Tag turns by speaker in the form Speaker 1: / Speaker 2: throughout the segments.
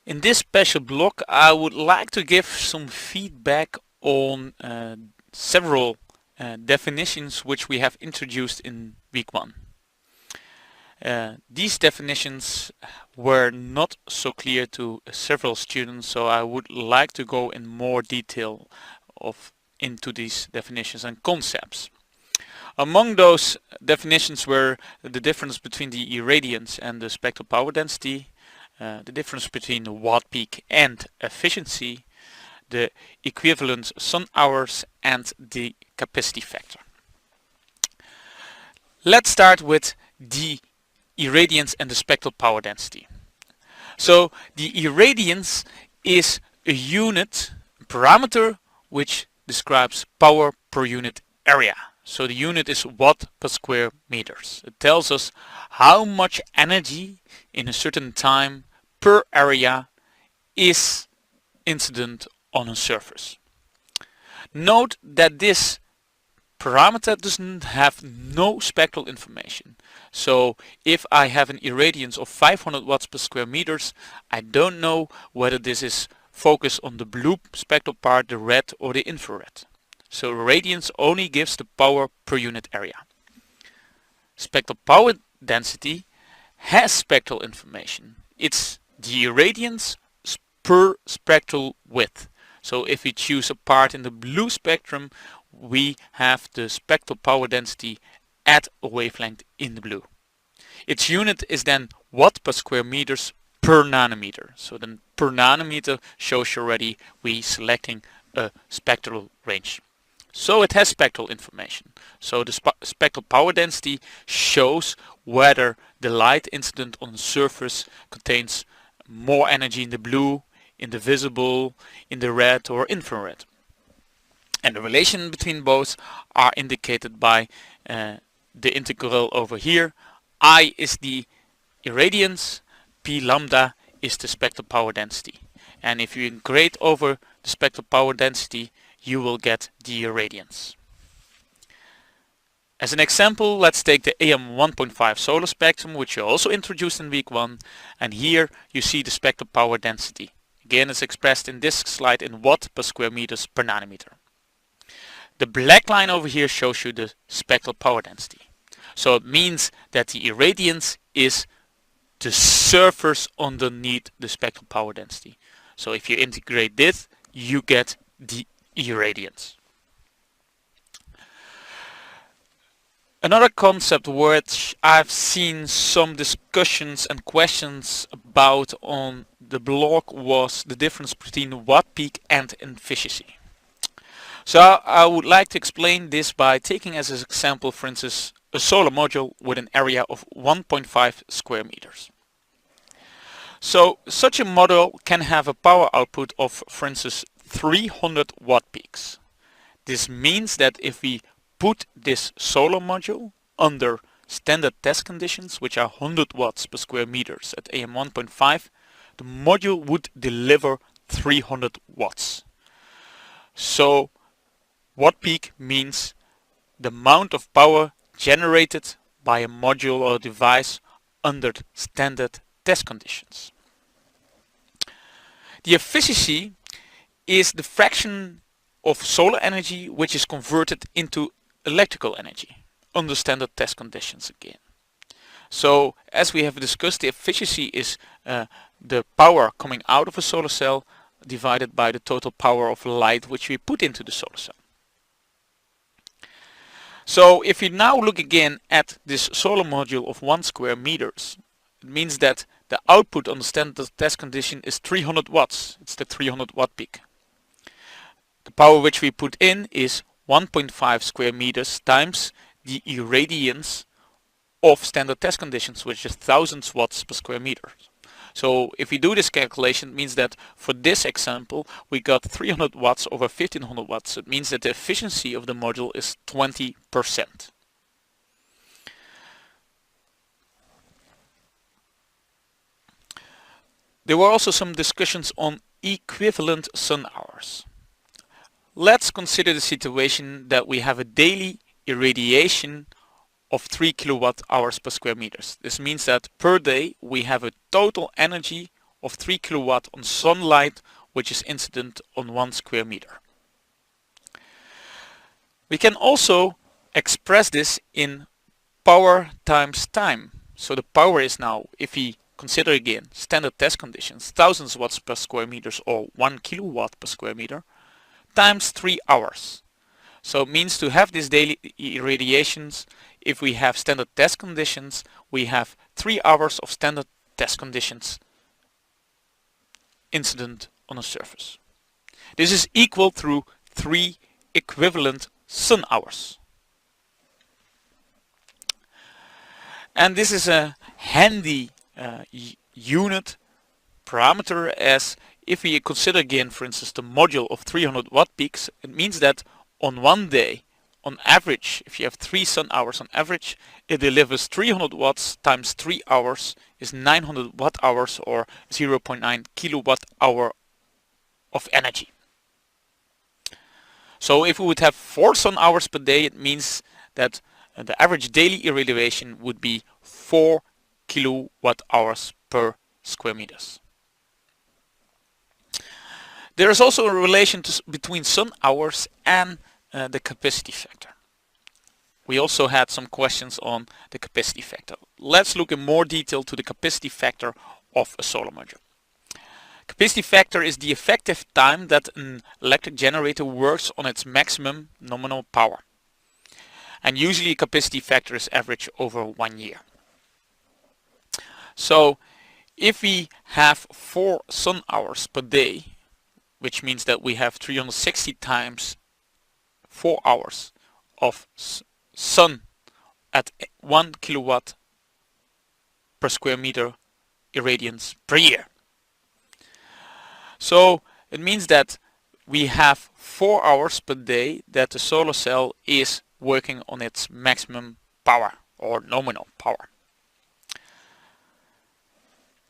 Speaker 1: In this special block, I would like to give some feedback on several definitions which we have introduced in week 1. These definitions were not so clear to several students, so I would like to go in more detail into these definitions and concepts. Among those definitions were the difference between the irradiance and the spectral power density, the difference between the watt peak and efficiency, the equivalent sun hours, and the capacity factor. Let's start with the irradiance and the spectral power density. So the irradiance is a unit parameter which describes power per unit area. So the unit is watt per square meters. It tells us how much energy in a certain time per area is incident on a surface. Note that this parameter doesn't have no spectral information. So if I have an irradiance of 500 watts per square meters, I don't know whether this is focused on the blue spectral part, the red, or the infrared. So irradiance only gives the power per unit area. Spectral power density has spectral information. It's the irradiance per spectral width. So if we choose a part in the blue spectrum, we have the spectral power density at a wavelength in the blue. Its unit is then watt per square meters per nanometer. So then per nanometer shows you already we selecting a spectral range. So it has spectral information. So the spectral power density shows whether the light incident on the surface contains more energy in the blue, in the visible, in the red, or infrared. And the relation between both are indicated by the integral over here. I is the irradiance, P lambda is the spectral power density. And if you integrate over the spectral power density, you will get the irradiance. As an example, let's take the AM 1.5 solar spectrum, which you also introduced in week 1, and here you see the spectral power density. Again, it's expressed in this slide in watt per square meters per nanometer. The black line over here shows you the spectral power density. So it means that the irradiance is the surface underneath the spectral power density. So if you integrate this, you get the irradiance. Another concept which I've seen some discussions and questions about on the blog was the difference between watt peak and efficiency. So I would like to explain this by taking as an example, for instance, a solar module with an area of 1.5 square meters. So such a model can have a power output of, for instance, 300 watt peaks. This means that if we put this solar module under standard test conditions, which are 100 watts per square meters at AM 1.5, the module would deliver 300 watts. So watt peak means the amount of power generated by a module or device under standard test conditions. The efficiency is the fraction of solar energy which is converted into electrical energy under standard test conditions again. So as we have discussed, the efficiency is the power coming out of a solar cell divided by the total power of light which we put into the solar cell. So if we now look again at this solar module of 1 square meters, it means that the output on the standard test condition is 300 watts. It's the 300 watt peak. The power which we put in is 1.5 square meters times the irradiance of standard test conditions, which is 1000 watts per square meter. So if we do this calculation, it means that for this example we got 300 watts over 1500 watts. It means that the efficiency of the module is 20%. There were also some discussions on equivalent sun hours. Let's consider the situation that we have a daily irradiation of 3 kilowatt hours per square meters. This means that per day we have a total energy of 3 kilowatt on sunlight which is incident on 1 square meter. We can also express this in power times time. So the power is now, if we consider again standard test conditions, thousands watts per square meters or 1 kilowatt per square meter, times 3 hours. So it means to have these daily irradiations, if we have standard test conditions, we have 3 hours of standard test conditions incident on a surface. This is equal through 3 equivalent sun hours. And this is a handy unit parameter, as if we consider again, for instance, the module of 300 watt peaks, it means that on one day, on average, if you have 3 sun hours on average, it delivers 300 watts times 3 hours is 900 watt hours or 0.9 kilowatt hour of energy. So if we would have 4 sun hours per day, it means that the average daily irradiation would be 4 kilowatt hours per square meters. There is also a relation between sun hours and the capacity factor. We also had some questions on the capacity factor. Let's look in more detail to the capacity factor of a solar module. Capacity factor is the effective time that an electric generator works on its maximum nominal power. And usually capacity factor is averaged over 1 year. So if we have 4 sun hours per day, which means that we have 360 times 4 hours of sun at 1 kilowatt per square meter irradiance per year. So it means that we have 4 hours per day that the solar cell is working on its maximum power or nominal power.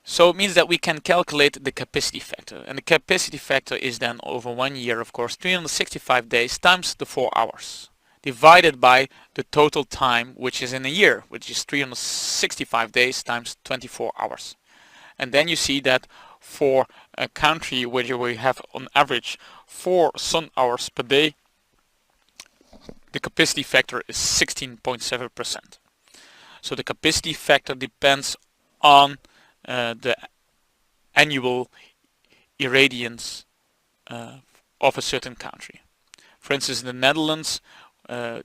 Speaker 1: So it means that we can calculate the capacity factor, and the capacity factor is then over 1 year, of course, 365 days times the 4 hours divided by the total time, which is in a year, which is 365 days times 24 hours. And then you see that for a country where we have on average 4 sun hours per day, the capacity factor is 16.7%. So the capacity factor depends on the annual irradiance of a certain country. For instance, in the Netherlands,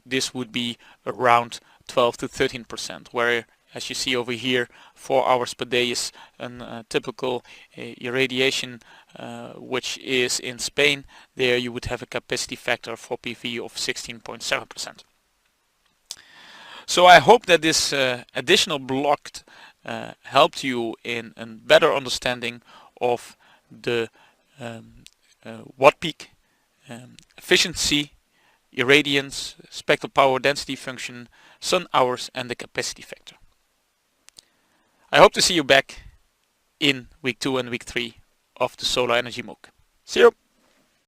Speaker 1: this would be around 12 to 13%, where, as you see over here, 4 hours per day is a typical irradiation, which is in Spain. There you would have a capacity factor for PV of 16.7%. So I hope that this additional block helped you in a better understanding of the watt peak, efficiency, irradiance, spectral power density function, sun hours, and the capacity factor. I hope to see you back in week 2 and week 3 of the Solar Energy MOOC. See you!